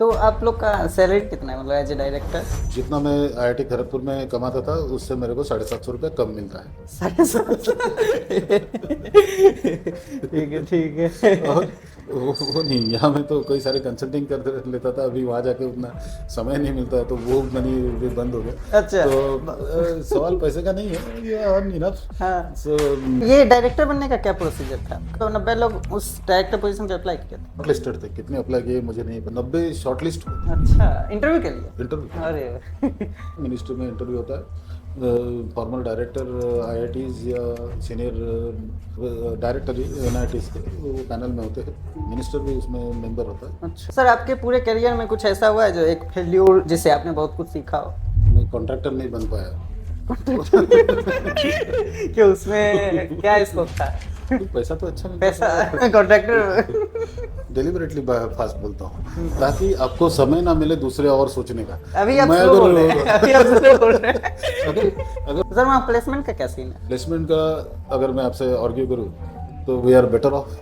तो आप लोग का सैलरी कितना है मतलब एज ए डायरेक्टर? जितना मैं आईआईटी खड़गपुर में कमाता था उससे मेरे को 750 रुपये कम मिलता है। 750। ठीक है ठीक और है। वो नहीं, यहाँ में तो कई सारे कंसल्टिंग कर लेता था, अभी वहाँ जाके उतना समय नहीं मिलता है तो वो मनी भी बंद हो गया। अच्छा। तो ब- सवाल पैसे का नहीं है, ये अर्न इनफ। हाँ, सो ये डायरेक्टर बनने का क्या प्रोसीजर था? तो 90 लोग उस डायरेक्टर पोजीशन पे अप्लाई किए थे। शॉर्ट लिस्टेड थे, कितने अप्लाई किए मुझे नहीं पता, 90 शॉर्ट लिस्ट हुए थे। अच्छा, इंटरव्यू के लिए? इंटरव्यू अरे। मिनिस्ट्री में इंटरव्यू होता है, फॉर्मल डायरेक्टर आईआईटीज या सीनियर डायरेक्टर एनआईटीज के वो पैनल में होते हैं, मिनिस्टर भी उसमें मेंबर होता है। अच्छा सर, आपके पूरे करियर में कुछ ऐसा हुआ है जो एक फेल्यूर जिससे आपने बहुत कुछ सीखा हो? मैं कॉन्ट्रैक्टर नहीं बन पाया। कि उसमें क्या स्कोप था? तो पैसा तो अच्छा मिलता पैसा था। कॉन्ट्रैक्टर। डिलिबरेटली फास्ट बोलता हूँ ताकि आपको समय ना मिले दूसरे और सोचने का। अभी आप मैं स्लो बोल रहे हैं, अगर अभी आप स्लो बोल रहे हैं। अगर अगर सर वहाँ प्लेसमेंट का क्या सीन है? प्लेसमेंट का अगर मैं आपसे आर्ग्यू करूँ तो we are better off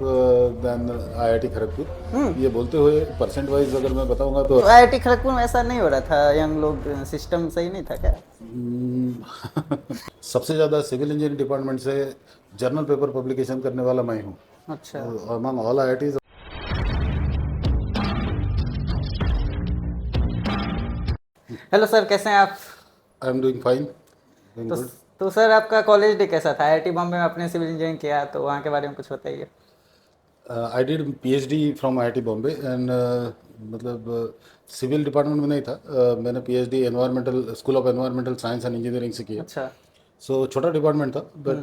than IIT Kharagpur. ये बोलते हुए परसेंट वाइज अगर मैं बताऊंगा तो तो आईआईटी खड़गपुर में ऐसा नहीं हो रहा था? यंग लोग सिस्टम सही नहीं था क्या? सबसे ज़्यादा सिविल इंजीनियरिंग डिपार्टमेंट से जर्नल पेपर पब्लिकेशन करने वाला मैं हूँ अच्छा। Among all IITs. Hello sir, कैसे हैं आप? I am doing fine, doing तो गुड। तो सर आपका कॉलेज डे कैसा था? आईआईटी बॉम्बे में आपने सिविल इंजीनियरिंग किया तो वहाँ के बारे में कुछ बताइए। I did PhD from IIT Bombay and मतलब सिविल डिपार्टमेंट में नहीं था। मैंने PhD environmental school of environmental science and engineering से किया। अच्छा। सो छोटा डिपार्टमेंट था बट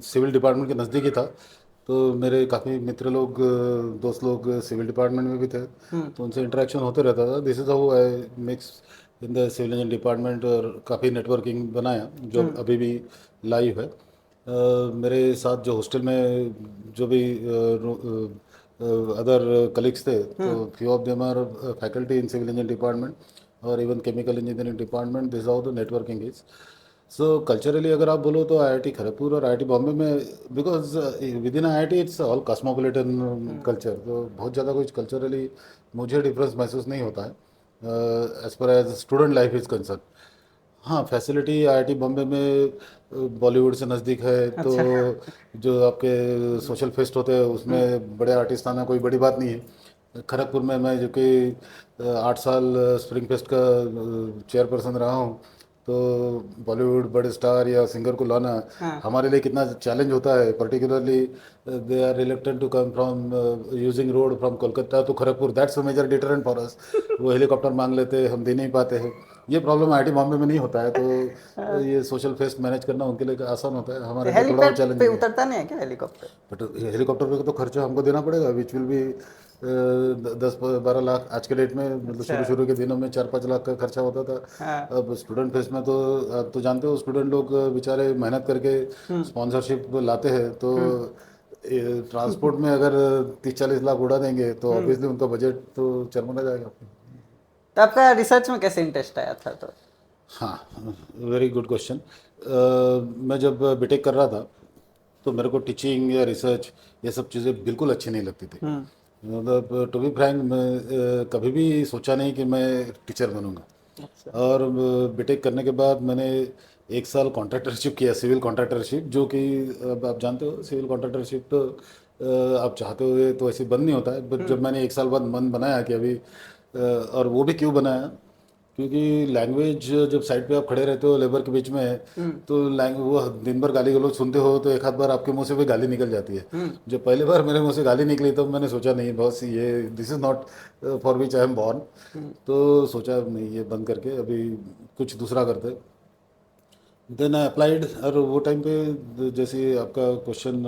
सिविल डिपार्टमेंट के नज़दीक ही था। तो मेरे काफ़ी मित्र लोग दोस्त लोग सिविल डिपार्टमेंट में भी थे, तो उनसे इंटरेक्शन होते रहता था। This is how I mix in the civil engineering department और काफ़ी नेटवर्किंग बनाया जो अभी भी लाइव है। मेरे साथ जो हॉस्टल में जो भी अदर कलीग्स थे तो few of them are faculty in civil engineering department और even chemical engineering department. This how the networking is. So culturally अगर आप बोलो तो आईआईटी खड़गपुर और आईआईटी बॉम्बे में because with in IIT it's all cosmopolitan culture, तो बहुत ज़्यादा कुछ कल्चरली मुझे डिफरेंस महसूस नहीं होता है as per as student life is concern. हाँ, फैसिलिटी आईआईटी बॉम्बे में बॉलीवुड से नज़दीक है, तो अच्छा। जो आपके सोशल फेस्ट होते हैं उसमें बड़े आर्टिस्ट आना कोई बड़ी बात नहीं है। खड़गपुर में मैं जो कि 8 साल स्प्रिंग फेस्ट का चेयरपर्सन रहा हूँ, तो बॉलीवुड बड़े स्टार या सिंगर को लाना हाँ। हमारे लिए कितना चैलेंज होता है। Particularly they are related to come from using road from Kolkata to Kharagpur, that's a major deterrent for us. वो हेलीकॉप्टर मांग लेते हैं, हम दे नहीं पाते हैं। ये प्रॉब्लम आईआईटी बॉम्बे में नहीं होता है, तो ये सोशल फेस्ट मैनेज करना उनके लिए आसान होता है, तो हमारे लिए थोड़ा और हेलीपैड पे चैलेंजिंग है। उतरता नहीं है क्या हेलीकॉप्टर? बट हेलीकॉप्टर पे तो खर्चा हमको देना पड़ेगा, विच विल बी 10-12 लाख आज के डेट में। मतलब अच्छा। शुरू शुरू के दिनों में 4-5 लाख का खर्चा होता था। हाँ। अब स्टूडेंट फेस्ट में तो आप तो जानते हो स्टूडेंट लोग बेचारे मेहनत करके स्पॉन्सरशिप लाते हैं, तो ट्रांसपोर्ट में अगर 30-40 लाख उड़ा देंगे तो ऑब्वियसली उनका बजट तो चरमरा जाएगा। तो आपका रिसर्च में कैसे इंटरेस्ट आया था तो? हाँ, वेरी गुड क्वेश्चन। मैं जब बीटेक कर रहा था तो मेरे को टीचिंग या रिसर्च ये सब चीज़ें बिल्कुल अच्छी नहीं लगती थी। मतलब टू बी फ्रैंक मैं कभी भी सोचा नहीं कि मैं टीचर बनूंगा। अच्छा। और बीटेक करने के बाद मैंने 1 साल कॉन्ट्रैक्टरशिप किया, सिविल कॉन्ट्रैक्टरशिप, जो कि अब आप जानते हो सिविल कॉन्ट्रैक्टरशिप तो आप चाहते हो तो ऐसे बंद नहीं होता है। बट जब मैंने 1 साल बाद मन बनाया कि अभी और वो भी क्यों बनाया, क्योंकि लैंग्वेज जब साइड पे आप खड़े रहते हो लेबर के बीच में, तो लैंग्वेज वो दिन भर गाली गलौज सुनते हो तो एक आध बार आपके मुंह से भी गाली निकल जाती है। जब पहली बार मेरे मुंह से गाली निकली तो मैंने सोचा नहीं बॉस, ये this is not for which I am born. तो सोचा नहीं, ये बंद करके अभी कुछ दूसरा करते। Then I applied. और वो टाइम पे जैसे आपका क्वेश्चन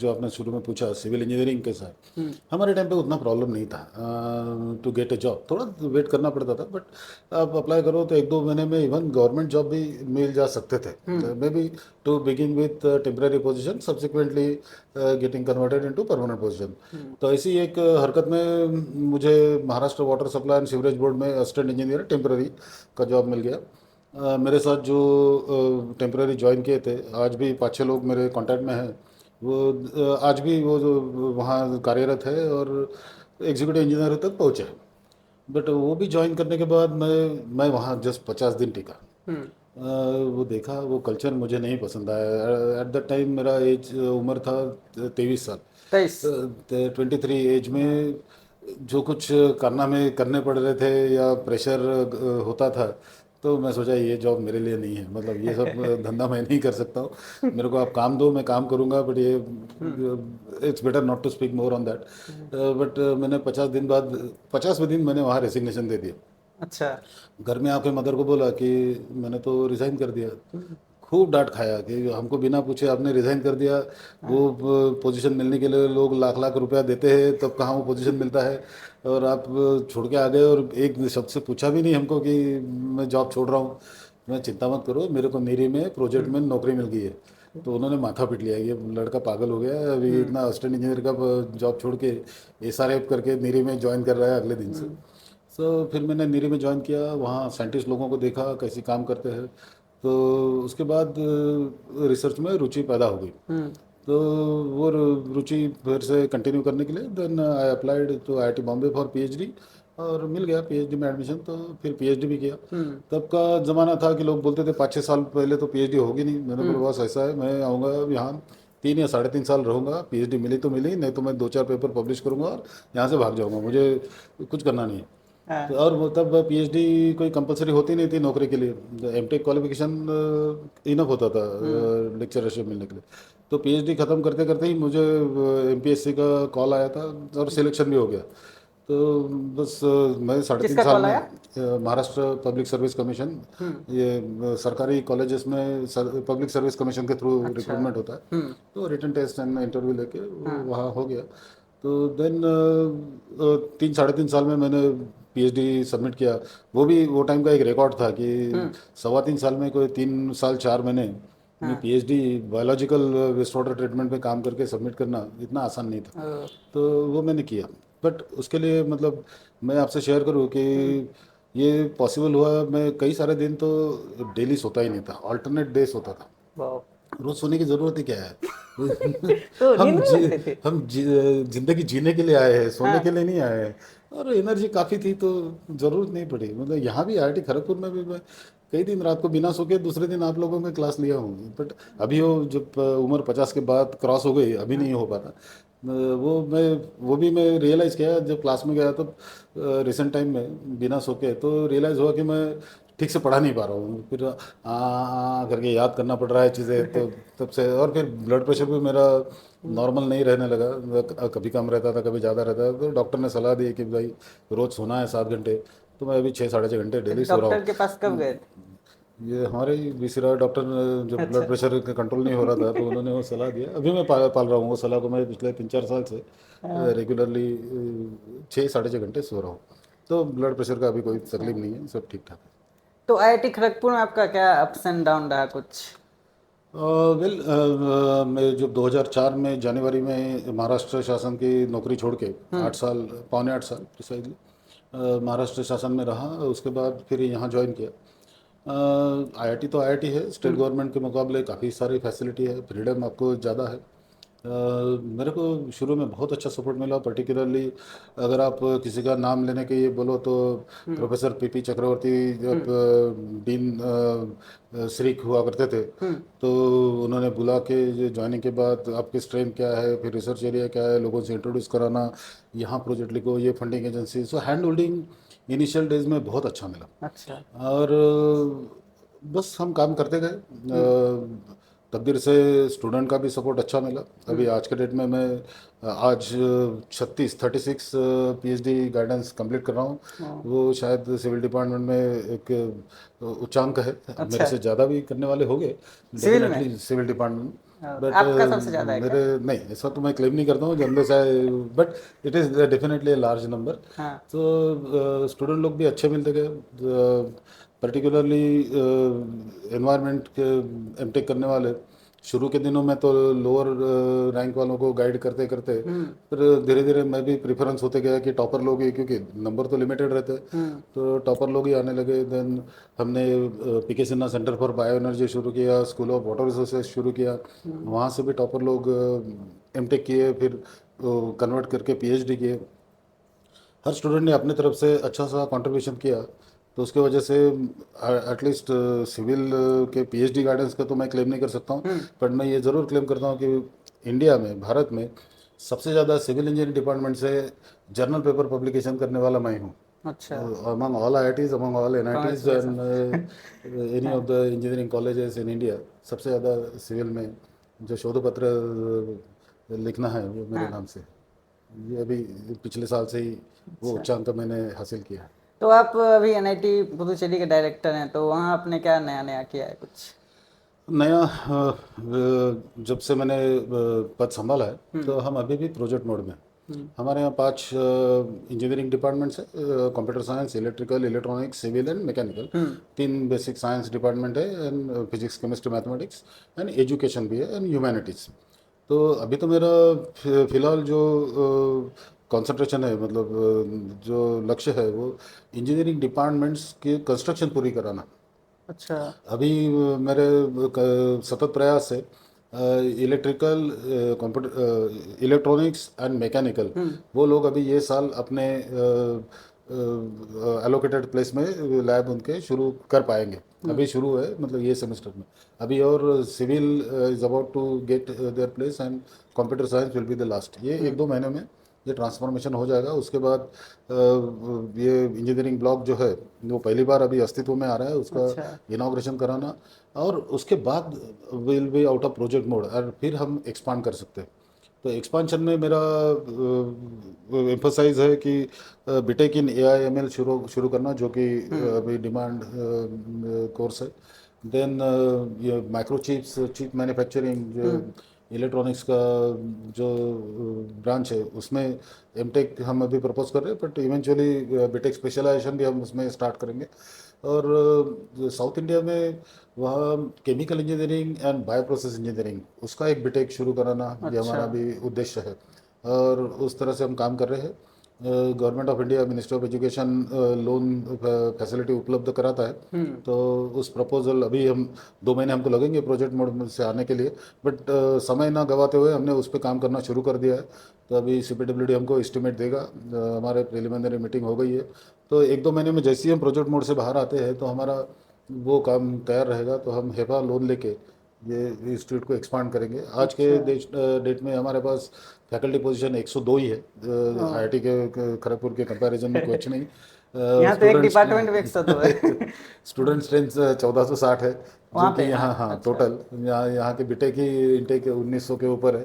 जो आपने शुरू में पूछा सिविल इंजीनियरिंग के साथ, हमारे टाइम पे उतना प्रॉब्लम नहीं था टू गेट अ जॉब, थोड़ा वेट करना पड़ता था। बट आप अप्लाई करो तो 1-2 महीने में इवन गवर्नमेंट जॉब भी मिल जा सकते थे, maybe to begin with temporary position subsequently getting converted into permanent position. तो ऐसी एक हरकत में मुझे Maharashtra water supply and sewerage board में असिस्टेंट इंजीनियर टेम्पररी का जॉब मिल गया। मेरे साथ जो टेम्पररी ज्वाइन किए थे आज भी 5-6 लोग मेरे कांटेक्ट में हैं। वो आज भी वो जो वहाँ कार्यरत है और एग्जीक्यूटिव इंजीनियर तक पहुँचे हैं। बट वो भी ज्वाइन करने के बाद मैं वहाँ जस्ट 50 दिन टिका। वो देखा, वो कल्चर मुझे नहीं पसंद आया। एट द टाइम मेरा एज उम्र था 23 साल। 23। 23 एज में जो कुछ कारनामे करने पड़ रहे थे या प्रेशर होता था, तो मैं सोचा ये जॉब मेरे लिए नहीं है, मतलब ये सब धंधा मैं नहीं कर सकता हूँ। मेरे को आप काम दो, मैं काम करूँगा, बट ये it's better not to speak more on that. But मैंने 50 दिन बाद, 50वें दिन मैंने वहाँ रेसिग्नेशन दे दिया। अच्छा। घर में आके मदर को बोला कि मैंने तो रिज़ाइन कर दिया। खूब डांट खाया कि हमको बिना पूछे आपने रिज़ाइन कर दिया। वो पोजीशन मिलने के लिए लोग लाख लाख रुपया देते हैं, तब कहाँ वो पोजीशन मिलता है, और आप छोड़ के आ गए और एक शब्द से पूछा भी नहीं हमको कि मैं जॉब छोड़ रहा हूँ। मैं चिंता मत करो, मेरे को नीरी में प्रोजेक्ट में नौकरी मिल गई है। तो उन्होंने माथा पीट लिया, ये लड़का पागल हो गया है, अभी इतना असिस्टेंट इंजीनियर का जॉब छोड़ के एसआरएफ करके नीरी में ज्वाइन कर रहा है अगले दिन से। सो फिर मैंने नीरी में ज्वाइन किया, वहाँ साइंटिस्ट लोगों को देखा कैसे काम करते हैं। तो उसके बाद रिसर्च में रुचि पैदा हो गई। तो वो रुचि फिर से कंटिन्यू करने के लिए then I applied to IIT Bombay for PhD, और मिल गया पीएचडी में एडमिशन। तो फिर पीएचडी भी किया। तब का ज़माना था कि लोग बोलते थे 5-6 साल पहले तो पीएचडी होगी नहीं। मैंने बोला बस ऐसा है, मैं आऊँगा यहाँ 3 या 3.5 साल रहूँगा, पीएचडी मिली तो मिली, नहीं तो मैं 2-4 पेपर पब्लिश करूँगा और यहाँ से भाग जाऊँगा, मुझे कुछ करना नहीं है। तो हाँ। और वो तब पीएचडी कोई कंपलसरी होती नहीं थी नौकरी के लिए, एमटेक क्वालिफिकेशन इनफ होता था लेक्चरशिप मिलने के लिए। तो पीएचडी ख़त्म करते करते ही मुझे एमपीएससी का कॉल आया था और सिलेक्शन भी हो गया। तो बस मैं 3.5 किसका साल कॉल में आया? महाराष्ट्र पब्लिक सर्विस कमीशन, ये सरकारी कॉलेजेस में पब्लिक सर्विस कमीशन के थ्रू अच्छा। रिक्रूटमेंट होता है। तो रिटन टेस्ट एंड इंटरव्यू लेके वहाँ हो गया। तो देन 3-3.5 साल में मैंने पीएचडी सबमिट किया। वो भी वो टाइम का एक रिकॉर्ड था कि 3.25 साल में कोई 3 साल 4 महीने में PhD biological waste water treatment पे काम करके सबमिट करना इतना आसान नहीं था। ओ, तो वो मैंने किया। बट उसके लिए मतलब मैं आपसे शेयर करूँ कि ये पॉसिबल हुआ, मैं कई सारे दिन तो डेली सोता ही नहीं था, अल्टरनेट डे सोता था। वाह। रोज सोने की जरूरत ही क्या है? तो नींद हम नहीं लगती थी? जिंदगी जीने के लिए आए हैं, सोने के हाँ। लिए नहीं आए हैं। और एनर्जी काफ़ी थी तो ज़रूरत नहीं पड़ी। मतलब यहाँ भी आईआईटी खड़गपुर में भी मैं कई दिन रात को बिना सो के दूसरे दिन आप लोगों में क्लास लिया हूँ। बट अभी वो जब उम्र 50 के बाद क्रॉस हो गई, अभी नहीं हो पाता। वो भी मैं रियलाइज़ किया जब क्लास में गया, तब रिसेंट टाइम में बिना सो के तो रियलाइज़ हुआ कि मैं ठीक से पढ़ा नहीं पा रहा हूँ। फिर करके याद करना पड़ रहा है चीज़ें। तो तब से, और फिर ब्लड प्रेशर भी मेरा नॉर्मल नहीं रहने लगा, कभी कम रहता था कभी ज़्यादा रहता था। तो डॉक्टर ने सलाह दी कि भाई रोज़ सोना है 7 घंटे। तो मैं अभी 6-6.5 घंटे तो डेली सो रहा डॉक्टर के पास कब हूँ। गए थे? ये हमारे ही बीसीरा डॉक्टर ने, जब अच्छा। ब्लड प्रेशर कंट्रोल नहीं हो रहा था तो उन्होंने वो सलाह दिया। अभी मैं पाल रहा हूँ वो सलाह को। मैं पिछले 3-4 साल से हाँ। रेगुलरली 6-6.5 घंटे सो रहा हूँ। तो ब्लड प्रेशर का अभी कोई तकलीफ अच्छा। नहीं है, सब ठीक ठाक है। तो आईआईटी खड़गपुर में आपका क्या अप्स एंड डाउन रहा कुछ? वेल, मैं जब 2004 में जनवरी में महाराष्ट्र शासन की नौकरी छोड़ के 8 साल, पौने 8 साल प्रिसाइजली महाराष्ट्र शासन में रहा। उसके बाद फिर यहाँ ज्वाइन किया। आईआईटी तो आईआईटी है, स्टेट गवर्नमेंट के मुकाबले काफ़ी सारी फैसिलिटी है, फ्रीडम आपको ज़्यादा है। मेरे को शुरू में बहुत अच्छा सपोर्ट मिला, पर्टिकुलरली अगर आप किसी का नाम लेने के लिए बोलो तो प्रोफेसर पीपी चक्रवर्ती जब डीन श्रीक हुआ करते थे, तो उन्होंने बुला के ज्वाइनिंग के बाद आपकी स्ट्रेंथ क्या है, फिर रिसर्च एरिया क्या है, लोगों से इंट्रोड्यूस कराना, यहाँ प्रोजेक्ट लिखो, ये फंडिंग एजेंसी। सो हैंड होल्डिंग इनिशियल डेज में बहुत अच्छा मिला। अच्छा। और बस हम काम करते गए। तकदीर से स्टूडेंट का भी सपोर्ट अच्छा मिला। अभी आज के डेट में मैं आज 36 पीएचडी गाइडेंस कंप्लीट कर रहा हूँ। हाँ। वो शायद सिविल डिपार्टमेंट में एक उच्चांक है। मेरे अच्छा। से ज़्यादा भी करने वाले होंगे सिविल में? Definitely civil department. बट आपका सबसे ज्यादा है क्या? मेरे नहीं, ऐसा तो मैं क्लेम नहीं करता हूँ जनरल से, but it is definitely large number. हाँ। तो स्टूडेंट लोग भी अच्छे मिलते गए, पर्टिकुलरली एनवायरनमेंट के एमटेक करने वाले। शुरू के दिनों में तो लोअर रैंक वालों को गाइड करते करते फिर धीरे धीरे मैं भी प्रेफरेंस होते गया कि टॉपर लोग ही, क्योंकि नंबर तो लिमिटेड रहते हैं, तो टॉपर लोग ही आने लगे। देन हमने PK Sinha centre for bio energy शुरू किया, स्कूल ऑफ वाटर रिसोर्सेज शुरू किया। वहाँ से भी टॉपर लोग एमटेक किए, फिर कन्वर्ट करके पीएचडी किए। हर स्टूडेंट ने अपने तरफ से अच्छा सा कंट्रीब्यूशन किया, तो उसके वजह से एटलीस्ट सिविल के पीएचडी गाइडेंस का तो मैं क्लेम नहीं कर सकता हूँ, पर मैं ये ज़रूर क्लेम करता हूँ कि इंडिया में, भारत में सबसे ज़्यादा सिविल इंजीनियरिंग डिपार्टमेंट से जर्नल पेपर पब्लिकेशन करने वाला मैं हूँ। अच्छा। Among all IITs, among all NITs congratulation. And any of the engineering colleges in India, सबसे ज़्यादा सिविल में जो शोध पत्र लिखना है वो मेरे हाँ। नाम से। ये अभी पिछले साल से ही वो अच्छा, उच्चांक मैंने हासिल किया है। तो आप अभी NIT पुदुचेरी के डायरेक्टर हैं, तो वहाँ आपने क्या नया नया किया है कुछ? नया जब से मैंने पद संभाला है, तो हम अभी भी प्रोजेक्ट मोड में हैं। हमारे यहाँ 5 इंजीनियरिंग डिपार्टमेंट्स है, computer science, electrical, electronics, civil and mechanical. 3 basic science department है, and physics, chemistry, mathematics, and education भी है, एंड ह्यूमैनिटीज़। तो अभी तो मेरा फिलहाल जो कंसंट्रेशन है, मतलब जो लक्ष्य है, वो इंजीनियरिंग डिपार्टमेंट्स की कंस्ट्रक्शन पूरी कराना। अच्छा। अभी मेरे सतत प्रयास है electrical, computer, electronics and mechanical, वो लोग अभी ये साल अपने एलोकेटेड प्लेस में लैब उनके शुरू कर पाएंगे। अभी शुरू है, मतलब ये सेमेस्टर में अभी, और civil is about to get their place, and computer science will be the last. ये 1-2 महीने में ये ट्रांसफॉर्मेशन हो जाएगा। उसके बाद ये इंजीनियरिंग ब्लॉक जो है वो पहली बार अभी अस्तित्व में आ रहा है, उसका अच्छा। इनाग्रेशन कराना, और उसके बाद will be out of project mode, और फिर हम एक्सपांड कर सकते हैं। तो एक्सपांशन में मेरा एम्फोसाइज है कि बीटेक इन AI/ML शुरू शुरू करना, जो कि अभी डिमांड कोर्स है। देन ये माइक्रो चिप्स, चिप मैन्युफैक्चरिंग, जो इलेक्ट्रॉनिक्स का जो ब्रांच है, उसमें एमटेक हम अभी प्रपोज कर रहे हैं, बट इवेंचुअली बीटेक स्पेशलाइजेशन भी हम उसमें स्टार्ट करेंगे। और साउथ इंडिया में वहाँ chemical engineering and bio process engineering, उसका एक बीटेक शुरू कराना, ये अच्छा। हमारा भी उद्देश्य है, और उस तरह से हम काम कर रहे हैं। Government of India, ministry of education loan facility उपलब्ध कराता है, तो उस प्रपोजल अभी हम 2 महीने हमको लगेंगे प्रोजेक्ट मोड से आने के लिए, बट समय ना गवाते हुए हमने उस पर काम करना शुरू कर दिया है। तो अभी CPWD हमको एस्टिमेट देगा, हमारे प्रिलिमिनरी मीटिंग हो गई है, तो 1-2 महीने में जैसे ही हम प्रोजेक्ट मोड से बाहर आते हैं, तो हमारा वो काम तैयार रहेगा, तो हम हेपा लोन लेके ये इंस्टीट्यूट को एक्सपांड करेंगे। आज के अच्छा। डेट में हमारे पास फैकल्टी पोजीशन 102 ही है, IIT के खड़गपुर के कंपैरिजन में कुछ नहीं। यहाँ तो एक स्टूडेंट्स डिपार्टमेंट भी 102 है। स्टूडेंट स्ट्रेंथ 1460 है, जो वहाँ कि पे, हाँ। यहाँ, हाँ, अच्छा। टोटल यहाँ के बीटेक ही इनटेक 1900 के ऊपर है।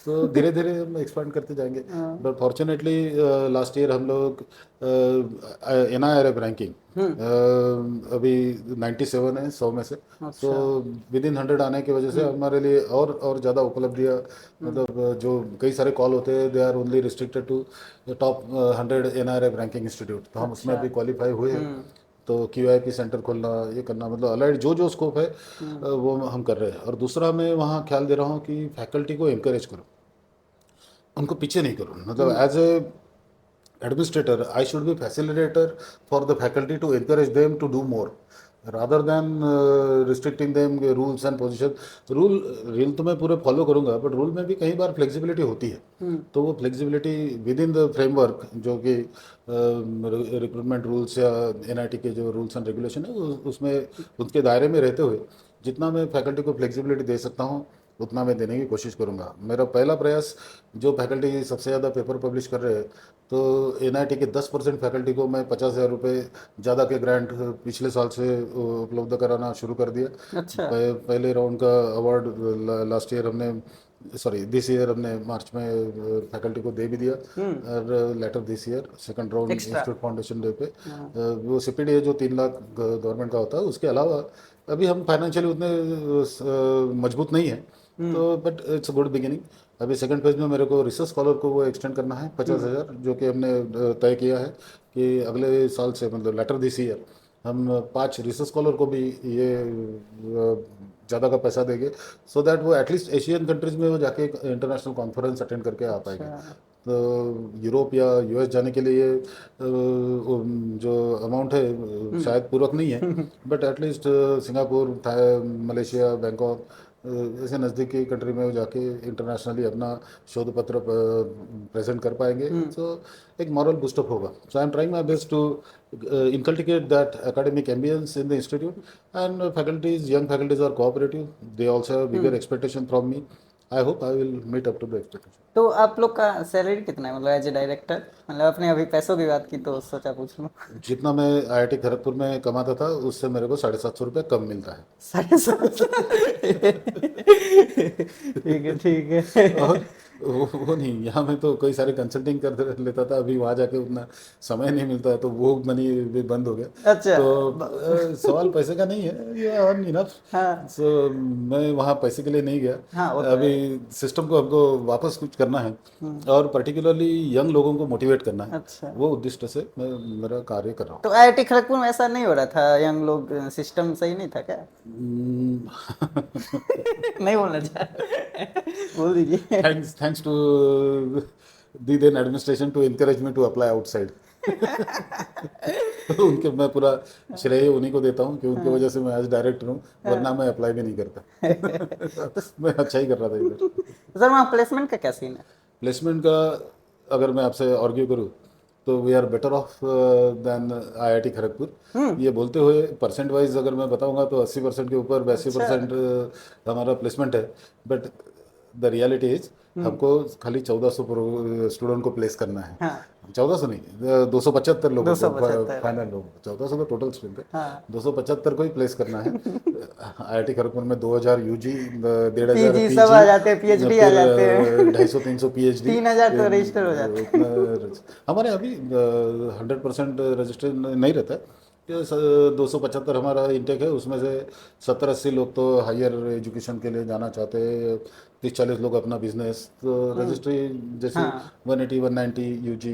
तो धीरे धीरे हम एक्सपांड करते जाएंगे, बट फॉर्चुनेटली लास्ट ईयर हम लोग NIRF रैंकिंग अभी 97 है 100 में से। सो अच्छा। विद इन 100 आने की वजह से हमारे लिए और ज़्यादा उपलब्धियाँ, मतलब जो कई सारे कॉल होते हैं, they are only restricted to top 100 NIRF ranking institute, तो हम उसमें अच्छा। अभी क्वालिफाई हुए हैं। तो QIP सेंटर खोलना, ये करना, मतलब अलाइड जो जो स्कोप है वो हम कर रहे हैं। और दूसरा, मैं वहाँ ख्याल दे रहा हूँ कि फैकल्टी को encourage करो, उनको पीछे नहीं करो, मतलब as a administrator, I should be facilitator for the faculty to encourage them to do more, rather than restricting them rules and position। Rule तो मैं पूरे फॉलो करूंगा, बट रूल में भी कई बार फ्लेक्सिबिलिटी होती है, तो वो flexibility with in the framework, जो कि रिक्रूटमेंट रूल्स या NIT के जो रूल्स एंड रेगुलेशन है, उसमें उसके दायरे में रहते हुए जितना मैं फैकल्टी को फ्लेक्सिबिलिटी दे सकता हूँ, उतना मैं देने की कोशिश करूंगा। मेरा पहला प्रयास, जो फैकल्टी सबसे ज़्यादा पेपर पब्लिश कर रहे हैं, तो NIT के 10% फैकल्टी को मैं 50,000 रुपये ज़्यादा के ग्रांट पिछले साल से उपलब्ध कराना शुरू कर दिया। अच्छा। पहले राउंड का अवार्ड लास्ट ईयर हमने, सॉरी दिस ईयर हमने मार्च में फैकल्टी को दे भी दिया, और later this year second round extra. Institute foundation day पे वो CPD है जो 3 लाख गवर्नमेंट का होता है, उसके अलावा अभी हम फाइनेंशियली उतने मजबूत नहीं है, तो but it's a good beginning. अभी सेकंड फेज में मेरे को रिसर्च स्कॉलर को वो एक्सटेंड करना है 50,000, जो कि हमने तय किया है कि अगले साल से, मतलब लेटर दिस ईयर, हम 5 रिसर्च स्कॉलर को भी ये ज़्यादा का पैसा देंगे, सो दैट वो एटलीस्ट एशियन कंट्रीज में वो जाके इंटरनेशनल कॉन्फ्रेंस अटेंड करके आ पाएंगे। अच्छा। तो यूरोप या US जाने के लिए जो अमाउंट है शायद पूरक नहीं है, but at least Singapore, Malaysia, Bangkok, ऐसे नज़दीक की कंट्री में जाके इंटरनेशनली अपना शोध पत्र प्रेजेंट कर पाएंगे, तो एक मॉरल बूस्टअप होगा. So I am trying my best to inculcate that academic ambience in the institute, and faculties, young faculties are cooperative. They also have bigger expectation from me. I hope I will meet up to the expectation. तो आप लोग का salary कितना है, मतलब as ए director? मतलब अपने अभी पैसों की बात की तो सोचा पूछ लूँ। जितना मैं IIT खड़गपुर में कमाता था उससे मेरे को 750 रुपये कम मिलता है. 750। ठीक है। और वो नहीं, यहाँ में तो कई सारे कंसल्टिंग कर लेता था, अभी वहाँ जाके उतना समय नहीं मिलता है, तो वो मनी भी बंद हो गया. अच्छा। तो सवाल पैसे का नहीं है, ये अर्न इनफ. हाँ सो मैं वहाँ पैसे के लिए नहीं गया. हाँ, वो तो अभी है। सिस्टम को हमको वापस कुछ करना है, और पर्टिकुलरली यंग लोगों को मोटिवेट करना है. अच्छा, वो उद्देश्य से मैं मेरा कार्य कर रहा हूँ. तो आईआईटी खड़गपुर में ऐसा नहीं हो रहा था? यंग लोग सिस्टम सही नहीं था क्या? नहीं बोलना चाह बोल दीजिए। Thanks to the then administration to encourage me to apply outside. तो उनके मैं पूरा श्रेय उन्हीं को देता हूँ कि उनकी वजह से मैं आज डायरेक्टर हूँ, वरना मैं अप्लाई भी नहीं करता. मैं अच्छा ही कर रहा था इधर. तो सर वहाँ प्लेसमेंट का क्या सीन है? प्लेसमेंट का अगर मैं आपसे आर्ग्यू करूँ तो we are better off than IIT Kharagpur. ये बोलते हुए परसेंट वाइज अगर मैं बताऊंगा तो 80% के ऊपर 82% हमारा प्लेसमेंट है. बट द रियलिटी इज हमको खाली 1400 स्टूडेंट को प्लेस करना है. हाँ 1400 नहीं, 275 लोगों को 275। फाइनल लोग. 1400 तो टोटल स्ट्रेंथ है, हाँ 275 को ही प्लेस करना है. IIT खड़गपुर में 2000 UG, 1500 पीजी सब आ जाते हैं, पीएचडी आ जाते हैं। 250-300 PhD. 3000 तो रजिस्टर हो जाते हैं। हमारे अभी 100% रजिस्टर नहीं रहता है. 275 हमारा इंटेक है, उसमें से 70-80 लोग तो हायर एजुकेशन के लिए जाना चाहते हैं, 30-40 लोग अपना बिजनेस. तो रजिस्ट्री जैसे हाँ 180-190 UG,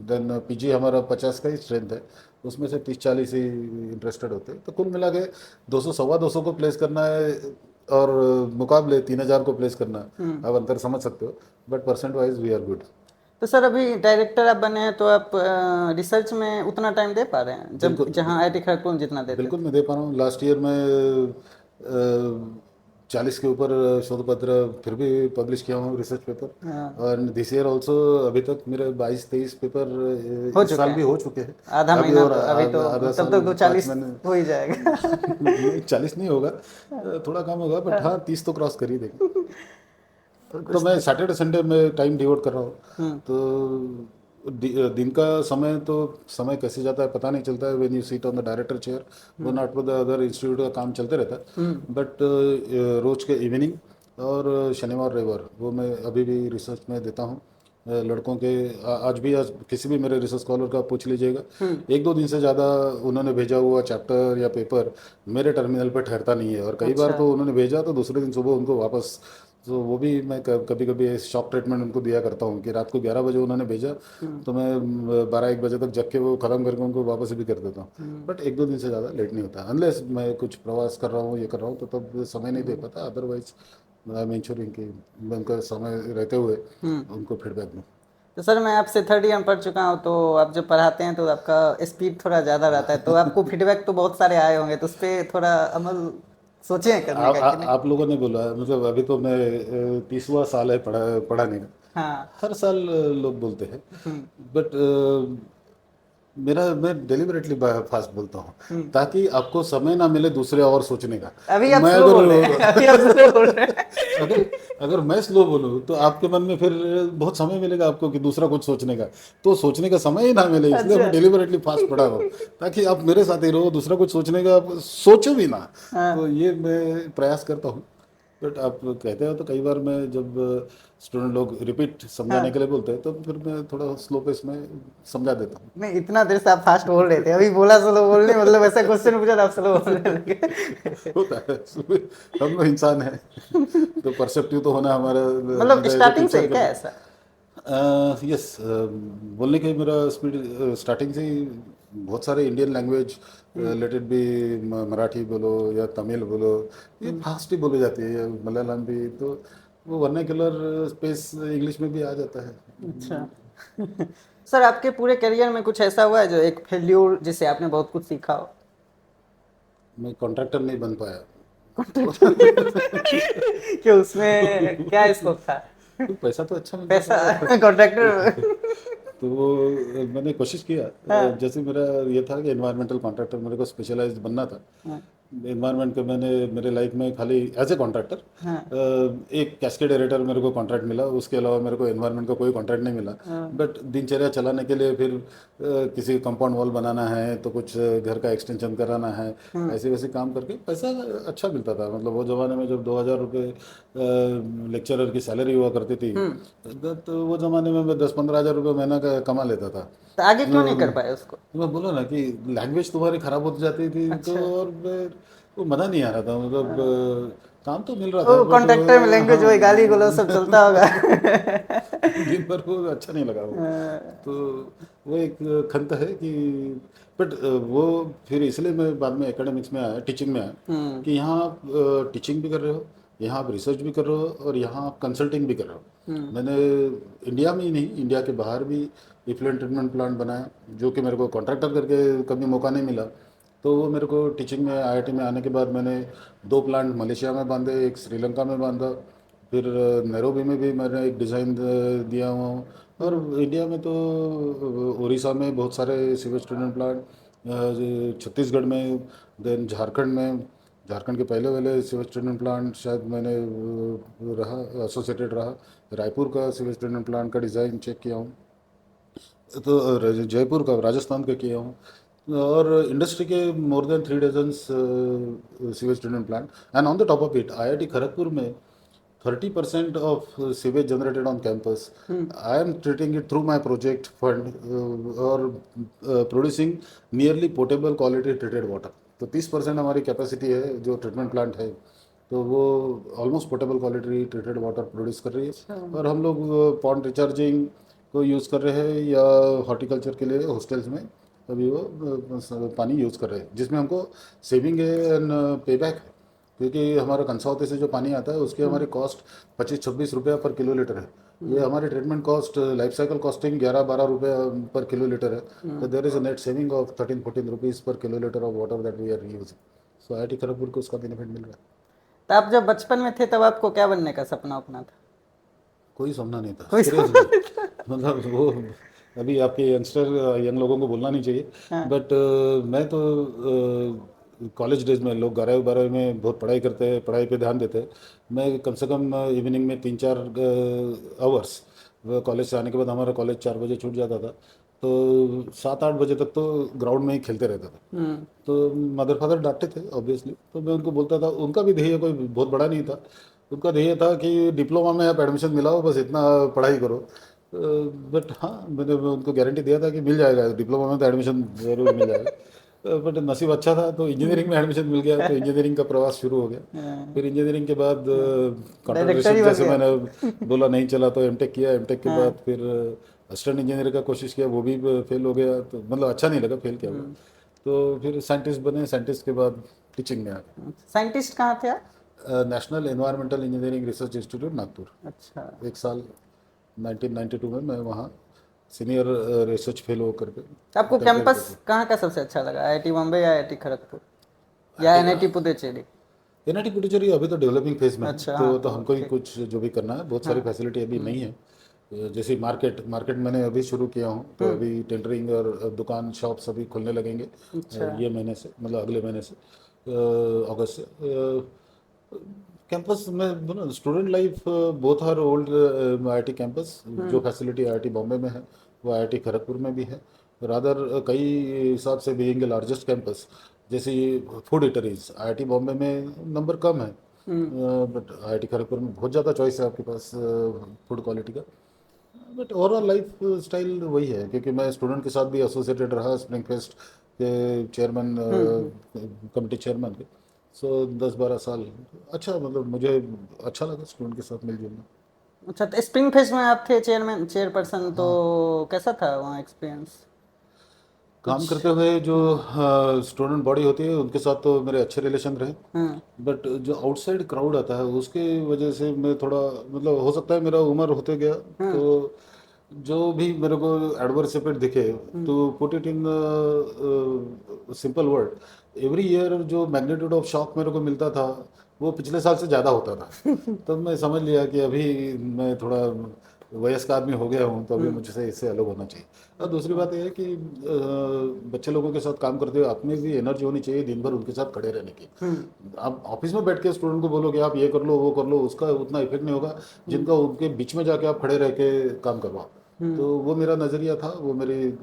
देन PG हमारा 50 का ही स्ट्रेंथ है, उसमें से 30-40 ही इंटरेस्टेड होते हैं. तो कुल मिला के 200-225 को प्लेस करना है, और मुकाबले 3000 को प्लेस करना है. आप अंतर समझ सकते हो, but percent wise we are good. तो सर अभी डायरेक्टर आप बने हैं तो आप रिसर्च में उतना टाइम दे पा रहे हैं, जब बिल्कुल जहाँ आईआईटी खड़गपुर में जितना देते बिल्कुल मैं दे पा रहा हूँ. लास्ट ईयर में 40 के ऊपर शोध पत्र फिर भी पब्लिश किया हूँ, रिसर्च पेपर. हाँ। और दिस ईयर ऑल्सो अभी तक मेरे 22-23 पेपर हो इस चुके साल हैं। भी हो चुके हैं. आधा अभी महीना और तो अभी तो आधा तब साल तक तो 40 5 महीने. हो ही जाएगा। 40 नहीं होगा, थोड़ा कम होगा, बट हाँ 30 तो क्रॉस कर ही देंगे. तो मैं सैटरडे संडे में टाइम डिवोट कर रहा हूँ. तो दिन का समय तो समय कैसे जाता है पता नहीं चलता है. When you seat on the director chair, वो नॉट द अदर इंस्टीट्यूट का काम चलते रहता है. बट रोज के इवनिंग और शनिवार रविवार वो मैं अभी भी रिसर्च में देता हूँ. लड़कों के आज किसी भी मेरे रिसर्च स्कॉलर का पूछ लीजिएगा, 1-2 दिन से ज़्यादा उन्होंने भेजा हुआ चैप्टर या पेपर मेरे टर्मिनल पर ठहरता नहीं है. और कई बार तो उन्होंने भेजा तो दूसरे दिन सुबह उनको वापस. तो वो भी मैं कभी कभी शॉक ट्रीटमेंट उनको दिया करता हूँ कि रात को 11 बजे उन्होंने भेजा तो मैं 12-1 बजे तक जग के वो ख़त्म करके उनको वापस भी कर देता हूँ. बट 1-2 दिन से ज़्यादा लेट नहीं होता, अनलेस मैं कुछ प्रवास कर रहा हूँ, ये कर रहा हूँ, तो तब समय नहीं दे पाता. अदरवाइज आई एम इंश्योरिंग कि मैं उनका समय रहते हुए उनको फीडबैक दूँ. तो सर मैं आपसे 3rd ईयर में पढ़ चुका हूँ, तो आप जब पढ़ाते हैं तो आपका स्पीड थोड़ा ज़्यादा रहता है, तो आपको फीडबैक तो बहुत सारे आए होंगे, तो उस पर थोड़ा अमल सोचे हैं करने का कि नहीं? आप लोगों ने बोला, मतलब अभी तो मैं 30वां साल है पढ़ाने का. हाँ हर साल लोग बोलते हैं, बट मैं डिलिबरेटली फास्ट बोलता हूँ ताकि आपको समय ना मिले दूसरे और सोचने का. अभी आप मैं स्लो बोल रहे हैं, अभी आप स्लो बोल रहे हैं। अगर मैं स्लो बोलूँ तो आपके मन में फिर बहुत समय मिलेगा आपको कि दूसरा कुछ सोचने का, तो सोचने का समय ही ना मिले, इसलिए मैं डिलिबरेटली फास्ट पढ़ा रहा हूँ ताकि आप मेरे साथ ही रहो, दूसरा कुछ सोचने का आप सोचो भी ना. तो ये मैं प्रयास करता हूँ. बट आप कहते हो तो कई बार मैं जब स्टूडेंट लोग रिपीट समझाने के लिए बोलते हैं तो फिर मैं थोड़ा स्लो पेस में समझा देता हूँ. नहीं, इतना देर से आप फास्ट बोल रहे थे, अभी बोला स्लो बोलने, मतलब ऐसा क्वेश्चन पूछा था आप स्लो बोलने लगे। होता है, हम लोग इंसान हैं तो परसेप्टिव तो होना हमारा मतलब स्टार्टिंग से है क्या ऐसा? यस. बोलने के मेरा स्पीड स्टार्टिंग से ही बहुत सारे Indian language, let it be Marathi बोलो या तमिल बोलो, ये फास्ट ही बोली जाती है, मलयालम भी, तो वो वर्नाक्युलर स्पेस इंग्लिश में भी आ जाता है. अच्छा। सर आपके पूरे करियर में कुछ ऐसा हुआ है जो एक फेल्यूर जिससे आपने बहुत कुछ सीखा हो? मैं कॉन्ट्रैक्टर नहीं बन पाया. कि उसमें क्या स्कोप था? तो पैसा तो अच्छा मिलता पैसा था। कॉन्ट्रैक्टर। तो वो मैंने कोशिश किया, हाँ जैसे मेरा ये था कि एनवायरमेंटल कॉन्ट्रैक्टर मेरे को स्पेशलाइज बनना था। हाँ एनवायरनमेंट के मैंने मेरे लाइफ में खाली एज ए कॉन्ट्रैक्टर हाँ एक कैस्केड एरेटर मेरे को कॉन्ट्रैक्ट मिला, उसके अलावा मेरे को एनवायरनमेंट का कोई कॉन्ट्रैक्ट नहीं मिला। हाँ बट दिनचर्या चलाने के लिए फिर किसी कंपाउंड वॉल बनाना है तो कुछ घर का एक्सटेंशन कराना है, हाँ ऐसे वैसे काम करके पैसा अच्छा मिलता था। मतलब वो ज़माने में जब 2000 रुपये लेक्चरर की सैलरी हुआ करती थी, हम्म। तो वो ज़माने में मैं 10-15 हज़ार रुपये महीना का कमा लेता था। तो आगे क्यों नहीं कर तो पाए उसको? मैं बोला ना कि लैंग्वेज तुम्हारी खराब होती जाती थी, तो अच्छा। और फिर वो मज़ा नहीं आ रहा था। मतलब काम तो मिल रहा था ओ बट कॉन्ट्रैक्टर में लैंग्वेज वही गाली गलौज सब चलता हाँ होगा। दिन भर वो अच्छा नहीं लगा वो। तो वो एक खंत है कि बट वो फिर इसलिए मैं बाद में एकेडमिक्स में आया, टीचिंग में आया, हम्म कि यहाँ आप टीचिंग भी कर रहे हो, यहाँ आप रिसर्च भी कर रहे हो, और यहाँ आप कंसल्टिंग भी कर रहे हो। हम्म मैंने इंडिया में ही नहीं, इंडिया के बाहर भी इफ्लुएंट ट्रीटमेंट प्लांट बनाया, जो कि मेरे को कॉन्ट्रैक्टर करके कभी मौका नहीं मिला। तो वो मेरे को टीचिंग में आईआईटी में आने के बाद मैंने 2 प्लांट मलेशिया में बांधे, एक श्रीलंका में बांधा, फिर नैरोबी में भी मैंने एक डिज़ाइन दिया हुआ हूँ। और हम्म। इंडिया में तो उड़ीसा में बहुत सारे सीवेज ट्रीटमेंट प्लांट, छत्तीसगढ़ में, देन झारखंड में, झारखंड के पहले वाले सीवेज ट्रीटमेंट प्लांट शायद मैंने रहा, एसोसिएटेड रहा। रायपुर का सीवेज ट्रीटमेंट प्लांट का डिज़ाइन चेक किया हूँ, तो जयपुर का, राजस्थान का किया हूँ। और इंडस्ट्री के more than 3 dozens sewage treatment plant. And on the top of it IIT Kharagpur में 30% of sewage generated on campus, I am treating it through my project fund, or producing nearly potable quality treated water। तो 30% हमारी capacity है जो treatment plant है, तो वो almost portable quality treated water produce कर रही है। अच्छा। और हम लोग पॉन्ड रिचार्जिंग को यूज़ कर रहे हैं, या हॉर्टिकल्चर के लिए हॉस्टल्स में अभी वो पानी यूज़ कर रहे हैं, जिसमें हमको सेविंग है एंड पे बैक है। क्योंकि हमारा कंसावती से जो पानी आता है उसकी हमारी कॉस्ट 25-26 रुपया पर किलो लीटर है। ये हमारी treatment cost, life cycle costing 11-12 रुपये पर किलो लीटर है। तो there is a net saving of 13-14 rupees per kilo litre of water that we are using. So IIT Kharagpur को उसका बेनिफिट मिल रहा है। तो आप जब बचपन में थे तब आपको क्या बनने का सपना अपना था? कोई सपना नहीं था कोई सीरियसली। सपना नहीं था। मतलब वो अभी आपके यंगस्टर, यंग लोगों को बोलना नहीं चाहिए, हाँ बट मैं तो कॉलेज डेज में लोग 11वीं 12वीं में बहुत पढ़ाई करते हैं, पढ़ाई पे ध्यान देते हैं। मैं कम से कम इवनिंग में 3-4 आवर्स, कॉलेज से आने के बाद हमारा कॉलेज 4 बजे छूट जाता था, तो 7-8 बजे तक तो ग्राउंड में ही खेलते रहता था। हम्म तो मदर फादर डांटते थे ऑब्वियसली, तो मैं उनको बोलता था, उनका भी ध्येय कोई बहुत बड़ा नहीं था। उनका ध्येय था कि डिप्लोमा में आप एडमिशन मिलाओ, बस इतना पढ़ाई करो। बट हाँ, मैंने उनको गारंटी दिया था कि मिल जाएगा, डिप्लोमा में तो एडमिशन ज़रूर मिल जाएगा। बट नसीब अच्छा था, तो इंजीनियरिंग में एडमिशन मिल गया, तो इंजीनियरिंग का प्रवास शुरू हो गया। फिर इंजीनियरिंग के बाद डायरेक्टर ही कॉन्ट्रैक्टरशिप, बन जैसे गया। मैंने बोला नहीं चला, तो एमटेक किया। एमटेक के हाँ बाद फिर असिस्टेंट इंजीनियर का कोशिश किया, वो भी फेल हो गया, तो मतलब अच्छा नहीं लगा, फेल किया हुआ। तो फिर साइंटिस्ट बने, साइंटिस्ट के बाद टीचिंग में आ साइंटिस्ट कहाँ थे आप? गए। National environmental engineering research institute Nagpur, अच्छा। 1 साल 1992 में मैं वहाँ सीनियर रिसर्च फेलो करके तो आपको कंप्लीट कर कैंपस दिया। कहाँ का सबसे अच्छा लगा? आईआईटी बॉम्बे या आईआईटी खड़गपुर या एनआईटी पुदुचेरी? NIT पुडुचेरी अभी तो डेवलपिंग फेज में है, अच्छा हाँ तो तो हमको ही ठीक। कुछ जो भी करना है, बहुत सारी हाँ फैसिलिटी अभी नहीं है। जैसे मार्केट मार्केट मैंने अभी शुरू किया हूँ, तो अभी टेंडरिंग और दुकान शॉप्स अभी खुलने लगेंगे अच्छा। ये महीने से, मतलब अगले महीने से, अगस्त से। कैंपस में बोला, student life both are old. IIT campus जो फैसिलिटी IIT बॉम्बे में है, वो IIT खड़गपुर में भी है। रादर कई हिसाब से बीइंग द लार्जेस्ट कैंपस, जैसे फूड इटरीज IIT बॉम्बे में नंबर कम है, बट IIT खड़गपुर में बहुत ज़्यादा चॉइस है आपके पास फूड क्वालिटी का। बट ओवरऑल लाइफ स्टाइल वही है, क्योंकि मैं स्टूडेंट के साथ भी एसोसिएटेड रहा, स्प्रिंग फेस्ट के चेयरमैन, कमेटी चेयरमैन के। सो 10-12 साल अच्छा, मतलब मुझे अच्छा लगा स्टूडेंट के साथ मिलजुलना। अच्छा तो स्प्रिंग फेस्ट में आप थे चेयरमैन, चेयरपर्सन, तो हाँ, कैसा था वहाँ एक्सपीरियंस काम कुछ? करते हुए जो स्टूडेंट बॉडी होती है उनके साथ तो मेरे अच्छे रिलेशन रहे। हाँ बट जो आउटसाइड क्राउड आता है उसके वजह से मैं थोड़ा, मतलब हो सकता है मेरा उम्र होते गया, हाँ तो जो भी मेरे को एडवर्स इफेक्ट दिखे, तो put it in simple word, every year जो मैग्नीट्यूड ऑफ शॉक मेरे को मिलता था वो पिछले साल से ज़्यादा होता था। तब मैं समझ लिया कि अभी मैं थोड़ा वयस्क आदमी हो गया हूँ, तो अभी मुझसे इससे अलग होना चाहिए। और दूसरी बात यह है कि बच्चे लोगों के साथ काम करते हुए अपनी भी एनर्जी होनी चाहिए दिन भर उनके साथ खड़े रहने की। आप ऑफिस में बैठ के स्टूडेंट को बोलो कि आप ये कर लो वो कर लो, उसका उतना इफेक्ट नहीं होगा जिनका उनके बीच में जाके आप खड़े रह के काम करवाओ। तो वो मेरा नज़रिया था, वो मेरी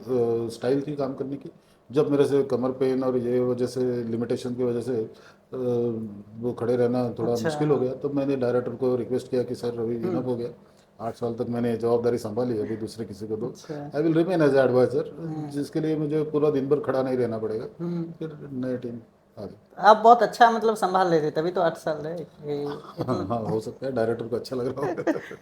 स्टाइल थी काम करने की। जब मेरे से कमर पेन और ये वजह से लिमिटेशन की वजह से वो खड़े रहना थोड़ा अच्छा। मुश्किल हो गया, तो मैंने डायरेक्टर को रिक्वेस्ट किया कि सर अभी इनफ हो गया, 8 साल तक मैंने जवाबदारी संभाली, अभी दूसरे किसी को दो। अच्छा। I will remain as adviser, जिसके लिए मुझे पूरा दिन भर खड़ा नहीं रहना पड़ेगा। फिर नई टीम आ गई। आप बहुत अच्छा मतलब संभाल लेते तभी तो 8 साल रहे ये हाँ हाँ, हो सकता है डायरेक्टर को अच्छा लग रहा होगा।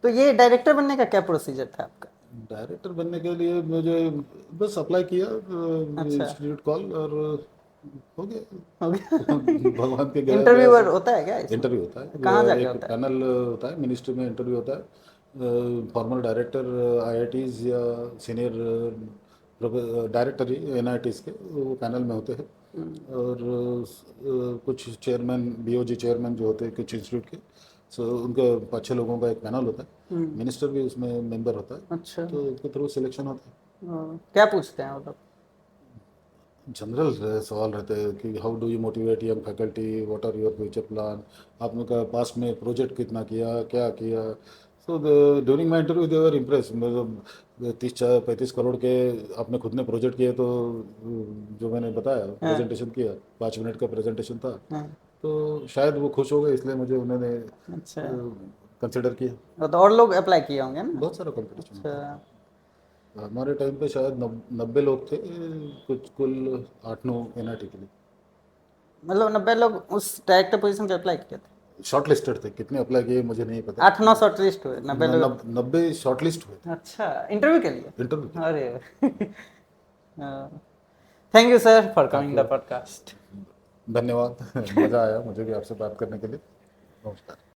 तो ये डायरेक्टर बनने का क्या प्रोसीजर था आपका? डायरेक्टर बनने के लिए मुझे बस अप्लाई किया, अच्छा। इंस्टीट्यूट कॉल, और हो गया। हो गया। भगवान के गया इंटरव्यूअर होता है क्या इसमें? इंटरव्यू होता कहाँ है, जाके एक होता है? पैनल होता है, मिनिस्ट्री में इंटरव्यू होता है। फॉर्मल डायरेक्टर आईआईटीज या सीनियर डायरेक्टर ही एनआईटीज के वो पैनल में होते हैं। और कुछ चेयरमैन, बीओजी चेयरमैन जो होते हैं कुछ इंस्टीट्यूट के, सो उनका 5-6 लोगों का एक पैनल होता है। मिनिस्टर भी उसमें मेंबर होता है। अच्छा। तो उनके थ्रू सिलेक्शन होता है। क्या पूछते हैं वो लोग? जनरल सवाल रहते हैं कि how do you motivate young faculty, what are your future plan, आपने का पास्ट में प्रोजेक्ट कितना किया, क्या किया। So during my interview they were impress, मतलब 30-35 करोड़ के आपने खुद ने प्रोजेक्ट किए, तो जो मैंने बताया प्रेजेंटेशन किया, 5 मिनट का प्रेजेंटेशन था, हाँ। तो शायद वो खुश हो गए, इसलिए मुझे उन्होंने अच्छा। कंसिडर किया। वो तो और लोग अप्लाई किए होंगे ना? बहुत सारा कंपटीशन अच्छा। था। हमारे टाइम पे शायद 90 लोग थे, कुछ कुल 8-9 एनआईटी के लिए मतलब 90 लोग उस डायरेक्टर पोजीशन पे अप्लाई किए थे? शॉर्ट लिस्टेड थे। कितने अप्लाई किए मुझे नहीं पता। 8-9 शॉर्ट लिस्ट हुए, 90 लोग? 90 शॉर्ट लिस्ट हुए थे अच्छा, इंटरव्यू के लिए? इंटरव्यू। अरे thank you sir for coming the आपको पॉडकास्ट। धन्यवाद। मज़ा आया मुझे भी आपसे बात करने के लिए। नमस्कार।